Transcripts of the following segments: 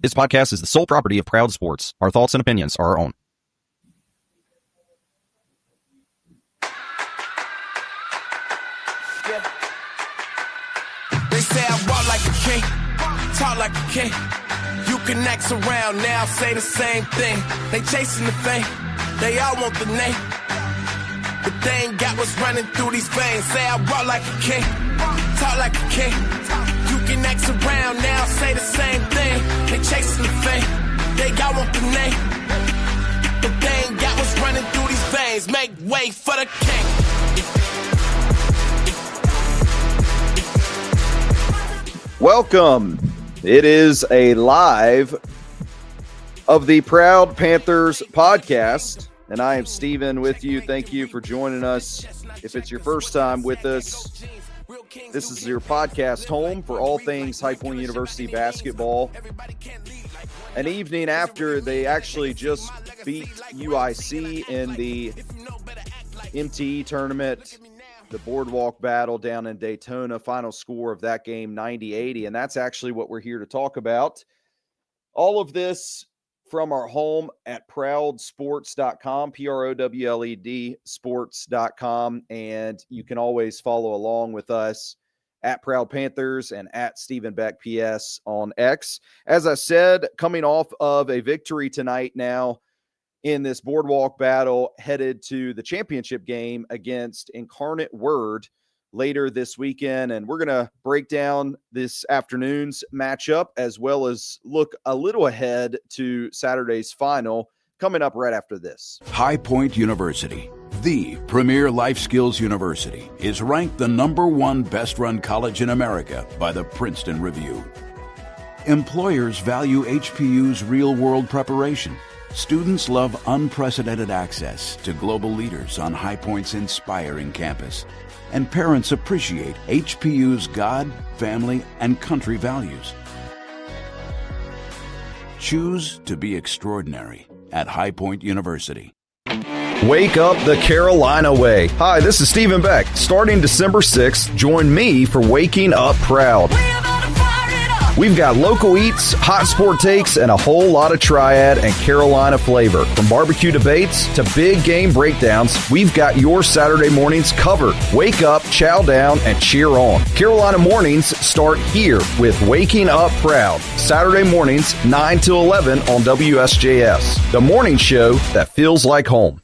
This podcast is the sole property of Proud Sports. Our thoughts and opinions are our own. Yeah. They say I walk like a king, talk like a king. You can act around now, say the same thing. They chasing the fame, they all want the name. But they ain't got what's running through these veins. Say I walk like a king, talk like a king. You can act around now, say the same thing. They chasing the fame, they all want the name. But they ain't got what's running through these veins. Make way for the king. Welcome. It is a live of the Proud Panthers podcast, and I am Steven with you. Thank you for joining us. If it's your first time with us, this is your podcast home for all things High Point University basketball. An evening after they actually just beat UIC in the MTE tournament, the Boardwalk Battle down in Daytona, final score of that game 90-80, and that's actually what we're here to talk about. All of this from our home at proudsports.com, PROWLED sports.com, and you can always follow along with us at Proud Panthers and at Stephen Beck PS on X. As I said, coming off of a victory tonight now in this Boardwalk Battle, headed to the championship game against Incarnate Word later this weekend. And we're going to break down this afternoon's matchup as well as look a little ahead to Saturday's final coming up right after this. High Point University, the premier life skills university, is ranked the #1 best-run college in America by the Princeton Review. Employers value HPU's real-world preparation. Students love unprecedented access to global leaders on High Point's inspiring campus. And parents appreciate HPU's God, family, and country values. Choose to be extraordinary at High Point University. Wake up the Carolina way. Hi, this is Stephen Beck. Starting December 6th, join me for Waking Up Proud. We've got local eats, hot sport takes, and a whole lot of Triad and Carolina flavor. From barbecue debates to big game breakdowns, we've got your Saturday mornings covered. Wake up, chow down, and cheer on. Carolina mornings start here with Waking Up Proud. Saturday mornings, 9 to 11 on WSJS. The morning show that feels like home.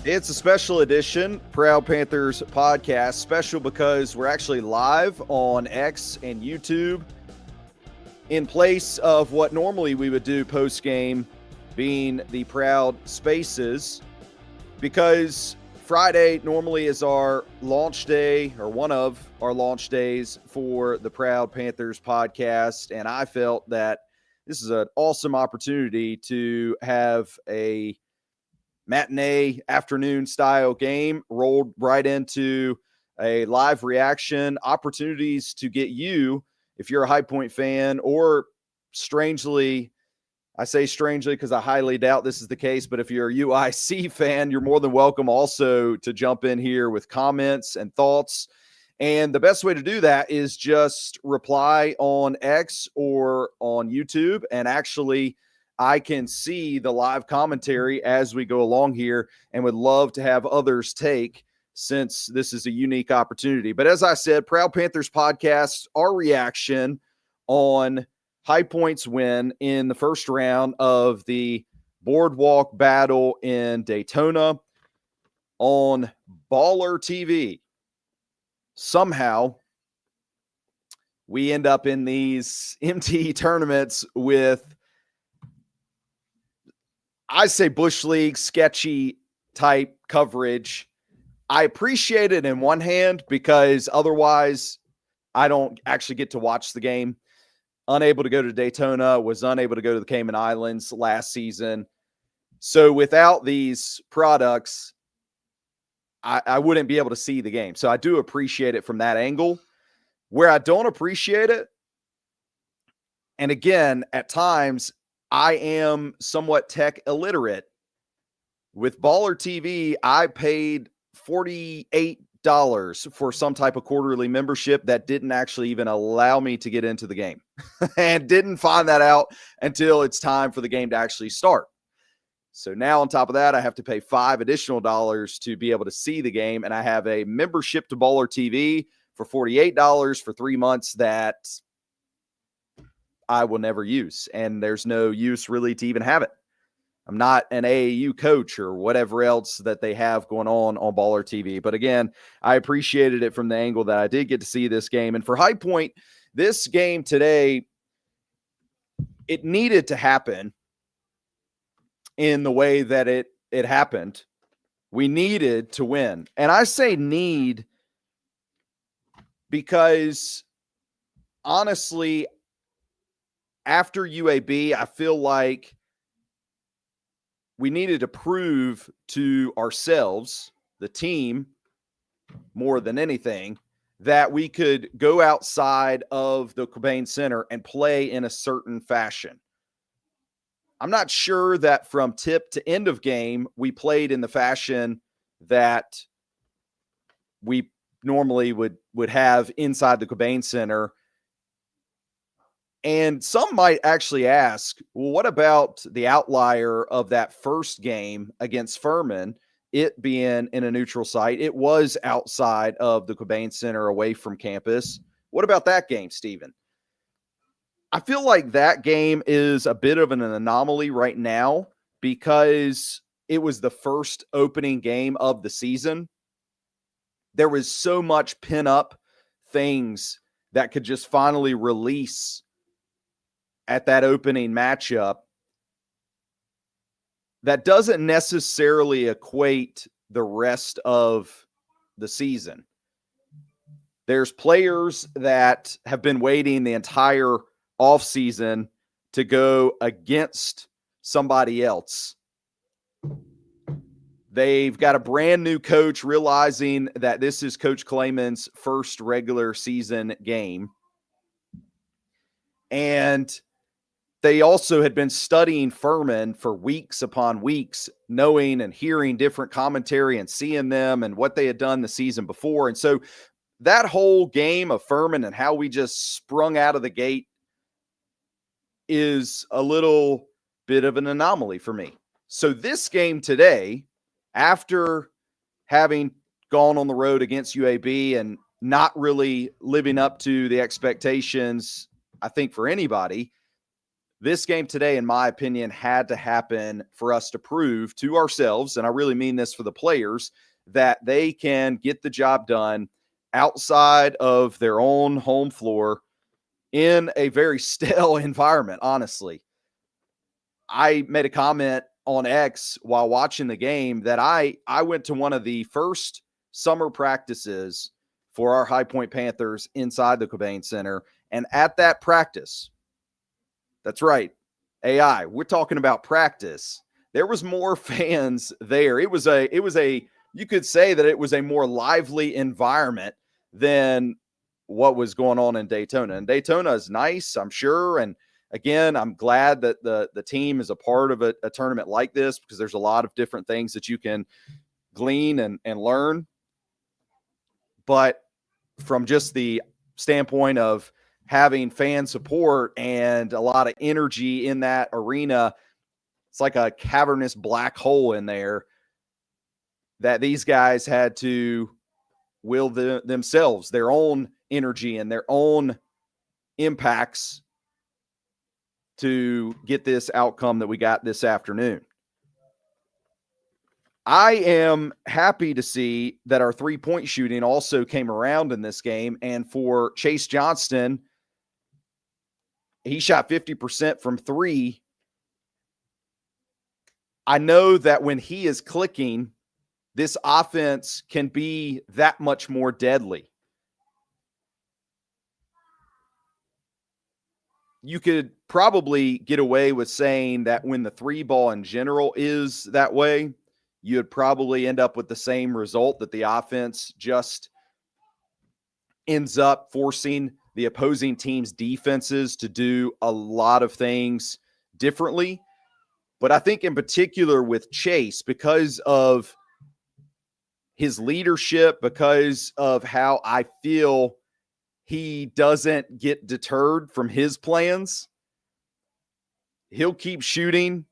It's a special edition, Proud Panthers podcast. Special because we're actually live on X and YouTube in place of what normally we would do post-game being the Proud Spaces, because Friday normally is our launch day, or one of our launch days for the Proud Panthers podcast, and I felt that this is an awesome opportunity to have a matinee afternoon style game rolled right into a live reaction, opportunities to get you, if you're a High Point fan, or strangely, I say strangely because I highly doubt this is the case, but if you're a UIC fan, you're more than welcome also to jump in here with comments and thoughts. And the best way to do that is just reply on X or on YouTube, and actually I can see the live commentary as we go along here, and would love to have others take, since this is a unique opportunity. But as I said, Proud Panthers podcast, our reaction on High Point's win in the first round of the Boardwalk Battle in Daytona on Baller TV. Somehow we end up in these MTE tournaments with, I say, Bush League sketchy type coverage. I appreciate it in one hand because otherwise I don't actually get to watch the game. Unable to go to Daytona, was unable to go to the Cayman Islands last season. So without these products, I wouldn't be able to see the game. So I do appreciate it from that angle. Where I don't appreciate it, And again, at times, I am somewhat tech illiterate. With Baller TV, I paid $48 for some type of quarterly membership that didn't actually even allow me to get into the game and didn't find that out until it's time for the game to actually start. So now on top of that, I have to pay $5 additional to be able to see the game. And I have a membership to Baller TV for $48 for 3 months that I will never use. And there's no use really to even have it. I'm not an AAU coach or whatever else that they have going on Baller TV. But again, I appreciated it from the angle that I did get to see this game. And for High Point, this game today, it needed to happen in the way that it happened. We needed to win. And I say need because honestly, after UAB, I feel like we needed to prove to ourselves, the team, more than anything, that we could go outside of the Cobain Center and play in a certain fashion. I'm not sure that from tip to end of game, we played in the fashion that we normally would have inside the Cobain Center. And some might actually ask, well, what about the outlier of that first game against Furman, it being in a neutral site? It was outside of the Cobain Center, away from campus. What about that game, Stephen? I feel like that game is a bit of an anomaly right now because it was the first opening game of the season. There was so much pin-up things that could just finally release at that opening matchup that doesn't necessarily equate the rest of the season. There's players that have been waiting the entire offseason to go against somebody else. They've got a brand new coach realizing that this is Coach Clayman's first regular season game. And they also had been studying Furman for weeks upon weeks, knowing and hearing different commentary and seeing them and what they had done the season before. And so that whole game of Furman and how we just sprung out of the gate is a little bit of an anomaly for me. So this game today, after having gone on the road against UAB and not really living up to the expectations, I think, for anybody, this game today, in my opinion, had to happen for us to prove to ourselves, and I really mean this for the players, that they can get the job done outside of their own home floor in a very stale environment, honestly. I made a comment on X while watching the game that I went to one of the first summer practices for our High Point Panthers inside the Cobain Center, and at that practice, that's right, AI, we're talking about practice, there was more fans there. It was a you could say that it was a more lively environment than what was going on in Daytona. And Daytona is nice, I'm sure. And again, I'm glad that the team is a part of a tournament like this because there's a lot of different things that you can glean and learn. But from just the standpoint of having fan support and a lot of energy in that arena, it's like a cavernous black hole in there that these guys had to will themselves, their own energy and their own impacts to get this outcome that we got this afternoon. I am happy to see that our three-point shooting also came around in this game. And for Chase Johnston, he shot 50% from three. I know that when he is clicking, this offense can be that much more deadly. You could probably get away with saying that when the three ball in general is that way, you'd probably end up with the same result, that the offense just ends up forcing the opposing team's defenses to do a lot of things differently. But I think in particular with Chase, because of his leadership, because of how I feel he doesn't get deterred from his plans, he'll keep shooting.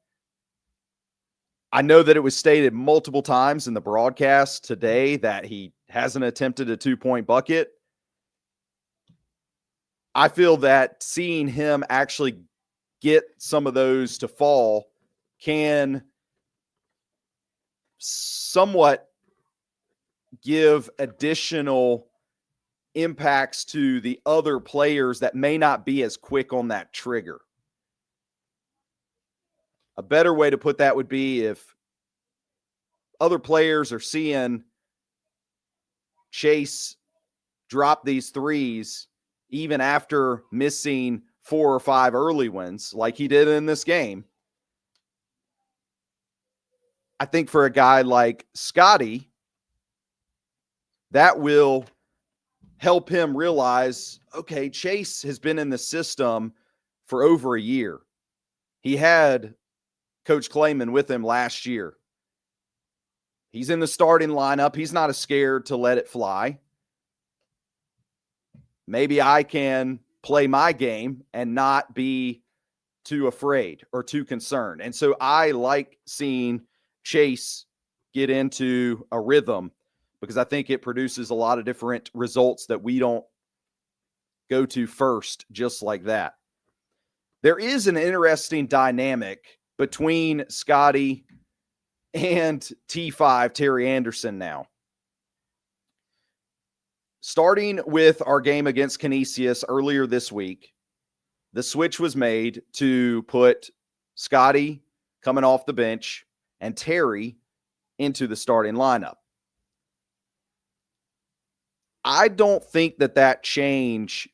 I know that it was stated multiple times in the broadcast today that he hasn't attempted a 2-point bucket. I feel that seeing him actually get some of those to fall can somewhat give additional impacts to the other players that may not be as quick on that trigger. A better way to put that would be if other players are seeing Chase drop these threes even after missing 4 or 5 early ones like he did in this game. I think for a guy like Scotty, that will help him realize, okay, Chase has been in the system for over a year. He had Coach Klayman with him last year. He's in the starting lineup. He's not as scared to let it fly. Maybe I can play my game and not be too afraid or too concerned. And so I like seeing Chase get into a rhythm because I think it produces a lot of different results that we don't go to first just like that. There is an interesting dynamic between Scotty and T5 Terry Anderson now. Starting with our game against Canisius earlier this week, the switch was made to put Scotty coming off the bench and Terry into the starting lineup. I don't think that change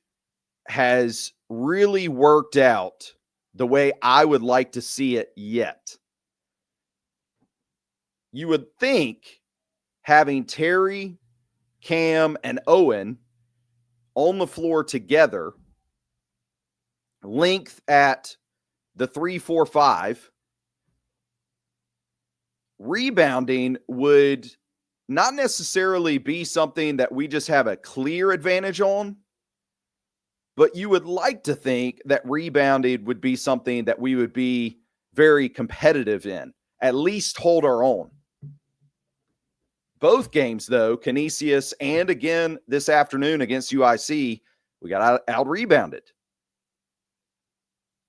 has really worked out the way I would like to see it yet. You would think having Terry, Cam, and Owen on the floor together, length at the 3-4-5, rebounding would not necessarily be something that we just have a clear advantage on, but you would like to think that rebounding would be something that we would be very competitive in, at least hold our own. Both games, though, Canisius and again this afternoon against UIC, we got out-rebounded.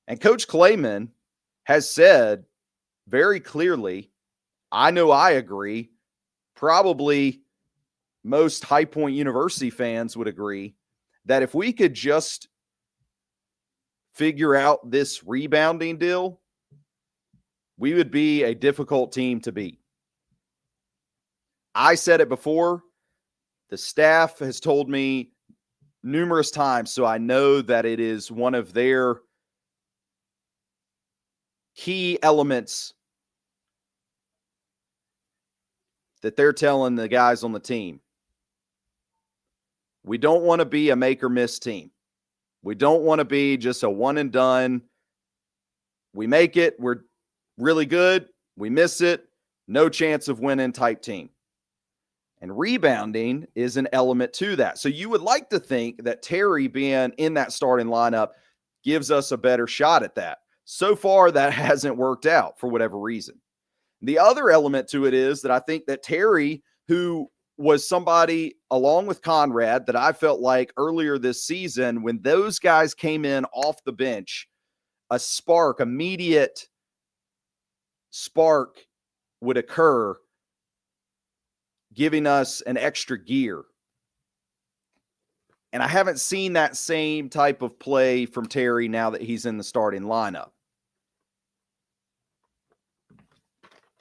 And Coach Klayman has said very clearly, I know I agree, probably most High Point University fans would agree, that if we could just figure out this rebounding deal, we would be a difficult team to beat. I said it before. The staff has told me numerous times, so I know that it is one of their key elements that they're telling the guys on the team. We don't want to be a make or miss team. We don't want to be just a one and done. We make it, we're really good. We miss it, no chance of winning type team. And rebounding is an element to that. So you would like to think that Terry being in that starting lineup gives us a better shot at that. So far, that hasn't worked out for whatever reason. The other element to it is that I think that Terry, who was somebody along with Conrad that I felt like earlier this season, when those guys came in off the bench, a spark, immediate spark would occur, giving us an extra gear. And I haven't seen that same type of play from Terry now that he's in the starting lineup.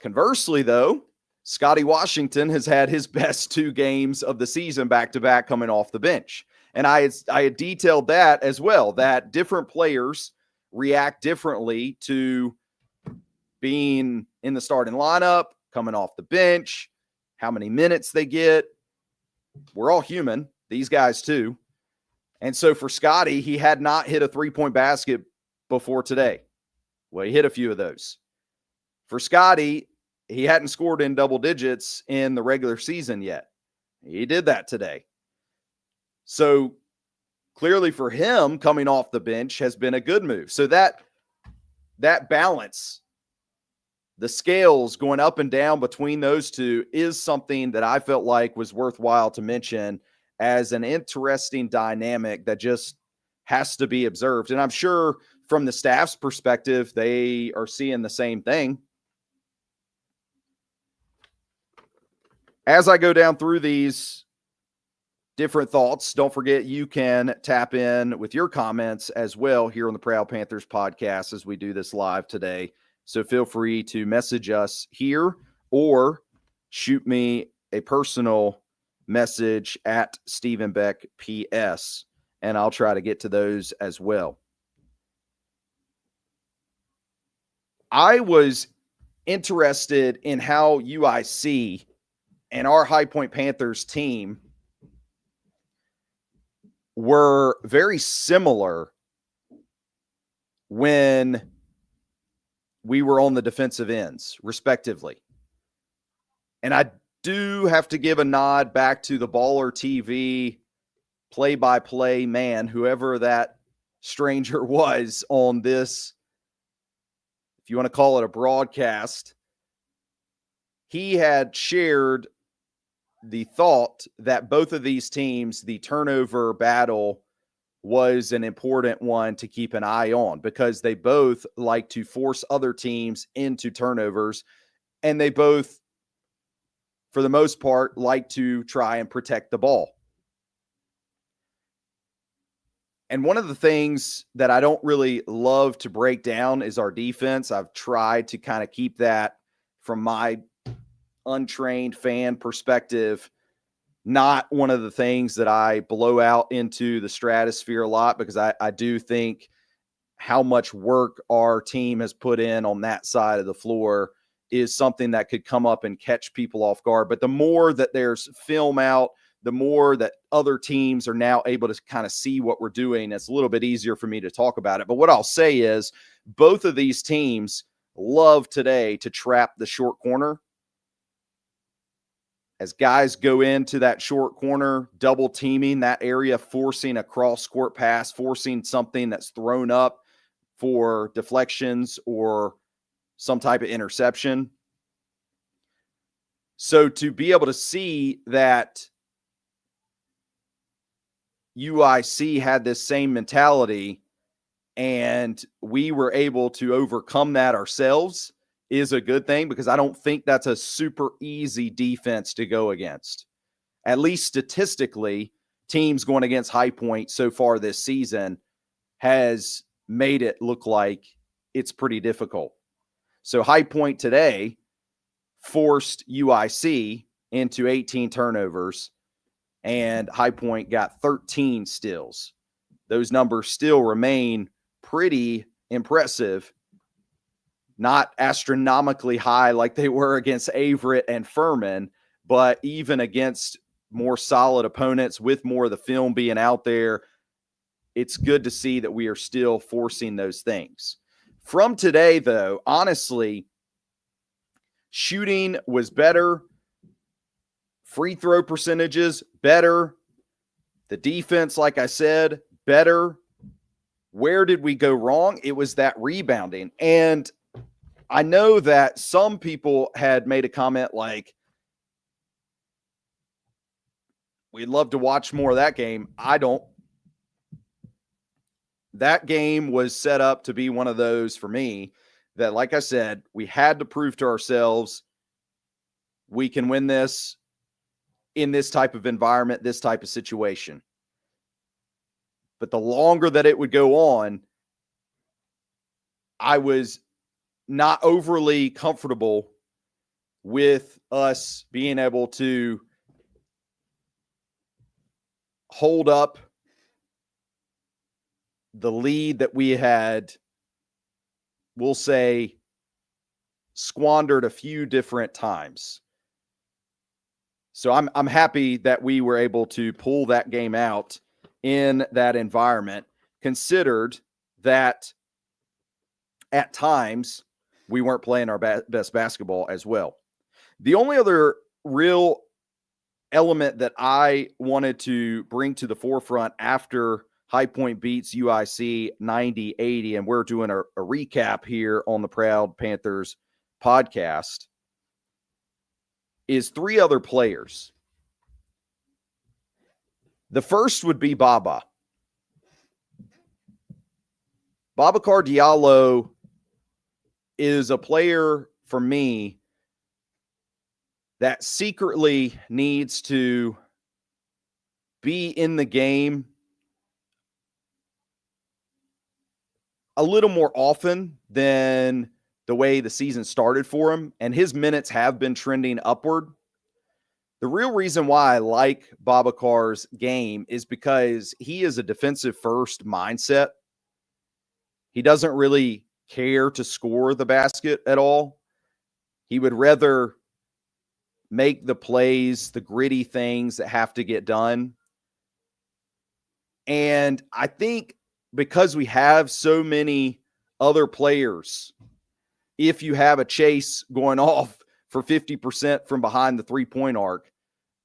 Conversely, though, Scotty Washington has had his best 2 games of the season back-to-back coming off the bench. And I had detailed that as well, that different players react differently to being in the starting lineup, coming off the bench, how many minutes they get. We're all human, these guys too. And so for Scotty, he had not hit a three-point basket before today. Well, he hit a few of those. For Scotty, he hadn't scored in double digits in the regular season yet. He did that today. So clearly for him, coming off the bench has been a good move. So that balance, the scales going up and down between those two, is something that I felt like was worthwhile to mention as an interesting dynamic that just has to be observed. And I'm sure from the staff's perspective, they are seeing the same thing. As I go down through these different thoughts, don't forget you can tap in with your comments as well here on the Proud Panthers podcast as we do this live today. So feel free to message us here or shoot me a personal message at Stephen Beck PS, and I'll try to get to those as well. I was interested in how UIC and our High Point Panthers team were very similar when we were on the defensive ends, respectively. And I do have to give a nod back to the Baller TV play-by-play man, whoever that stranger was on this, if you want to call it a broadcast. He had shared the thought that both of these teams, the turnover battle was an important one to keep an eye on because they both like to force other teams into turnovers, and they both, for the most part, like to try and protect the ball. And one of the things that I don't really love to break down is our defense. I've tried to kind of keep that from my untrained fan perspective, not one of the things that I blow out into the stratosphere a lot, because I do think how much work our team has put in on that side of the floor is something that could come up and catch people off guard. But the more that there's film out, the more that other teams are now able to kind of see what we're doing, it's a little bit easier for me to talk about it. But what I'll say is both of these teams love today to trap the short corner. As guys go into that short corner, double teaming that area, forcing a cross-court pass, forcing something that's thrown up for deflections or some type of interception. So to be able to see that UIC had this same mentality and we were able to overcome that ourselves is a good thing, because I don't think that's a super easy defense to go against. At least statistically, teams going against High Point so far this season has made it look like it's pretty difficult. So High Point today forced UIC into 18 turnovers, and High Point got 13 steals. Those numbers still remain pretty impressive. Not astronomically high like they were against Averett and Furman, but even against more solid opponents with more of the film being out there, it's good to see that we are still forcing those things. From today, though, honestly, shooting was better. Free throw percentages, better. The defense, like I said, better. Where did we go wrong? It was that rebounding. And I know that some people had made a comment like, we'd love to watch more of that game. I don't. That game was set up to be one of those for me that, like I said, we had to prove to ourselves we can win this in this type of environment, this type of situation. But the longer that it would go on, I was not overly comfortable with us being able to hold up the lead that we had, we'll say, squandered a few different times. So I'm happy that we were able to pull that game out in that environment, considered that at times we weren't playing our best basketball as well. The only other real element that I wanted to bring to the forefront after High Point beats UIC 90-80, and we're doing a recap here on the Proud Panthers podcast, is three other players. The first would be Babacar Diallo is a player for me that secretly needs to be in the game a little more often than the way the season started for him, and his minutes have been trending upward. The real reason why I like Babacar's game is because he is a defensive first mindset. He doesn't really care to score the basket at all. He would rather make the plays, the gritty things that have to get done. And I think because we have so many other players, if you have a Chase going off for 50% from behind the three-point arc,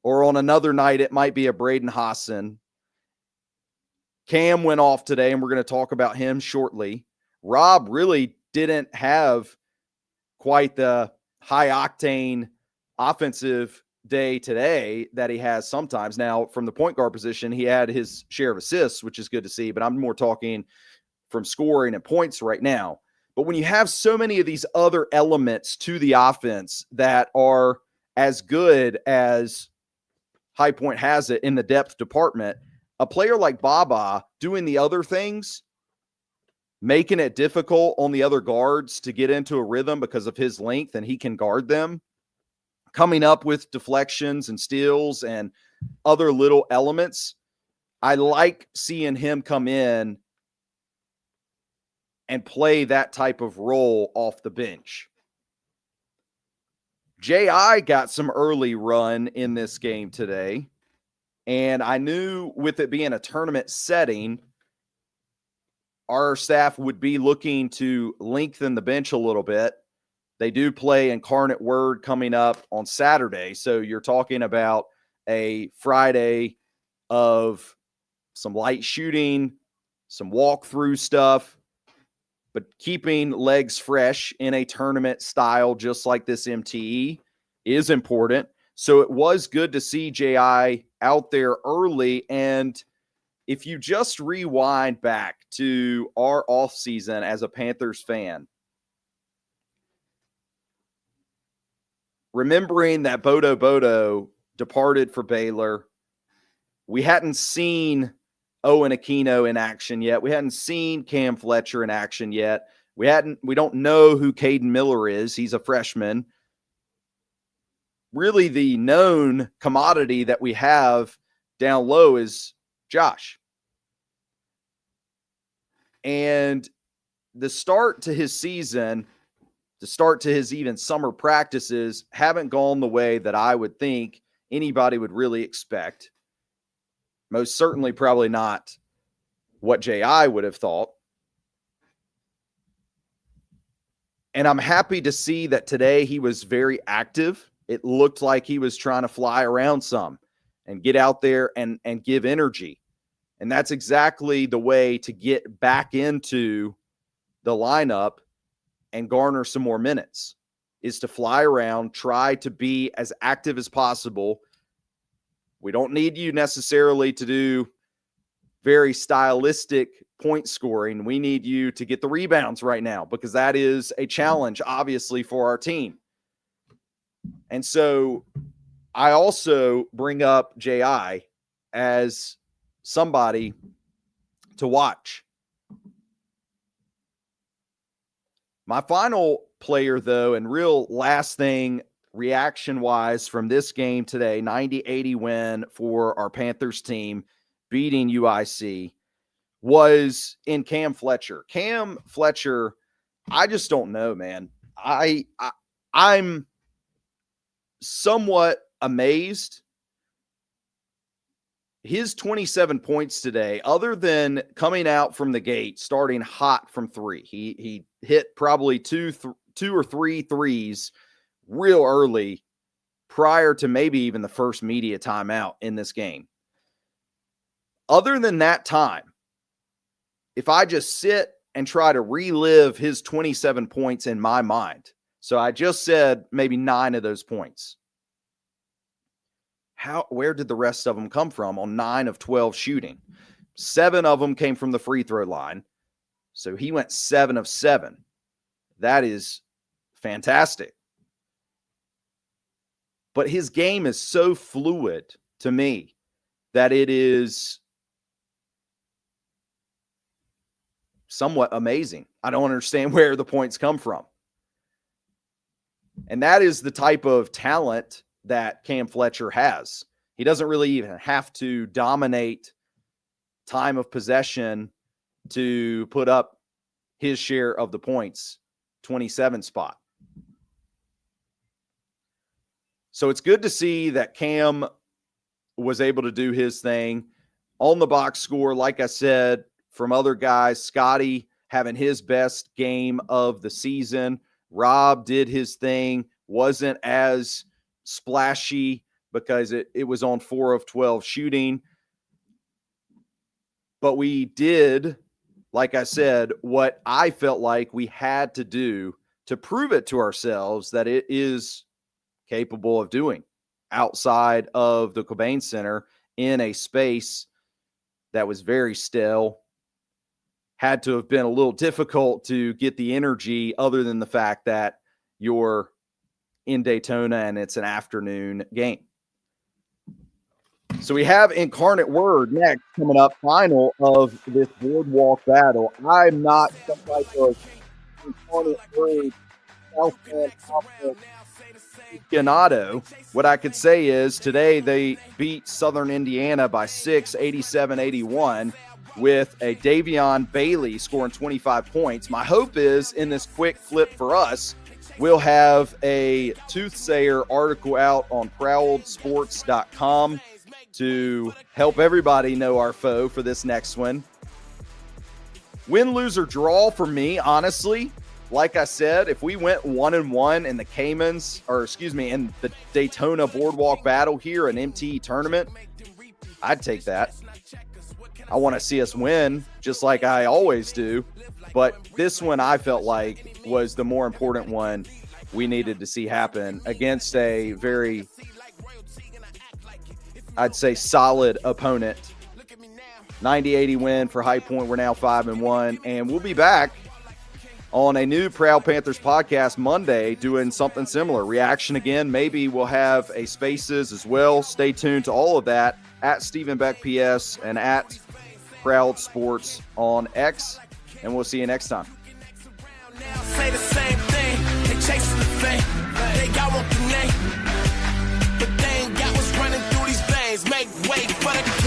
or on another night, it might be a Braden Hassan. Cam went off today, and we're going to talk about him shortly. Rob really didn't have quite the high-octane offensive day today that he has sometimes. Now, from the point guard position, he had his share of assists, which is good to see, but I'm more talking from scoring and points right now. But when you have so many of these other elements to the offense that are as good as High Point has it in the depth department, a player like Baba doing the other things, making it difficult on the other guards to get into a rhythm because of his length and he can guard them, coming up with deflections and steals and other little elements. I like seeing him come in and play that type of role off the bench. J.I. got some early run in this game today, and I knew with it being a tournament setting, our staff would be looking to lengthen the bench a little bit. They do play Incarnate Word coming up on Saturday, so you're talking about a Friday of some light shooting, some walkthrough stuff, but keeping legs fresh in a tournament style just like this MTE is important. So it was good to see J.I. out there early. And if you just rewind back to our offseason as a Panthers fan, remembering that Bodo departed for Baylor, we hadn't seen Owen Aquino in action yet. We hadn't seen Cam Fletcher in action yet. We don't know who Caden Miller is. He's a freshman. Really, the known commodity that we have down low is Josh. And the start to his season, the start to his even summer practices haven't gone the way that I would think anybody would really expect. Most certainly probably not what J.I. would have thought. And I'm happy to see that today he was very active. It looked like he was trying to fly around some and get out there and give energy. And that's exactly the way to get back into the lineup and garner some more minutes, is to fly around, try to be as active as possible. We don't need you necessarily to do very stylistic point scoring. We need you to get the rebounds right now because that is a challenge, obviously, for our team. And so I also bring up J.I. as somebody to watch. My final player, though, and real last thing reaction-wise from this game today, 90-80 win for our Panthers team, beating UIC, was in Cam Fletcher. Cam Fletcher, I just don't know, man. I'm somewhat amazed his 27 points today, other than coming out from the gate, starting hot from three, he hit probably two or three threes real early prior to maybe even the first media timeout in this game. Other than that time, if I just sit and try to relive his 27 points in my mind, so I just said maybe 9 of those points. Where did the rest of them come from on 9 of 12 shooting? 7 of them came from the free throw line. So he went 7 of 7. That is fantastic. But his game is so fluid to me that it is somewhat amazing. I don't understand where the points come from. And that is the type of talent that Cam Fletcher has. He doesn't really even have to dominate time of possession to put up his share of the points, 27 spot. So it's good to see that Cam was able to do his thing on the box score. Like I said, from other guys, Scotty having his best game of the season. Rob did his thing, wasn't as splashy because it was on 4 of 12 shooting. But we did, like I said, what I felt like we had to do to prove it to ourselves that it is capable of doing outside of the Cobain Center in a space that was very stale. Had to have been a little difficult to get the energy other than the fact that you're in Daytona and it's an afternoon game. So we have Incarnate Word next coming up, final of this Boardwalk Battle. I'm not some type of Incarnate Word aficionado. What I could say is today they beat Southern Indiana by 6, 87-81. With a Davion Bailey scoring 25 points. My hope is in this quick flip for us, we'll have a Toothsayer article out on ProudSports.com to help everybody know our foe for this next one. Win, lose, or draw for me, honestly. Like I said, if we went 1-1 in the Caymans, in the Daytona Boardwalk Battle here, an MTE tournament, I'd take that. I want to see us win, just like I always do. But this one I felt like was the more important one we needed to see happen against a very, I'd say, solid opponent. 90-80 win for High Point. We're now 5-1. And we'll be back on a new Proud Panthers podcast Monday doing something similar. Reaction again. Maybe we'll have a Spaces as well. Stay tuned to all of that at Stephen Beck PS and at Proud Sports on X, and we'll see you next time. Say the same thing, they chasing the fame, they got one name, but they ain't got what's running through these veins. Make way for the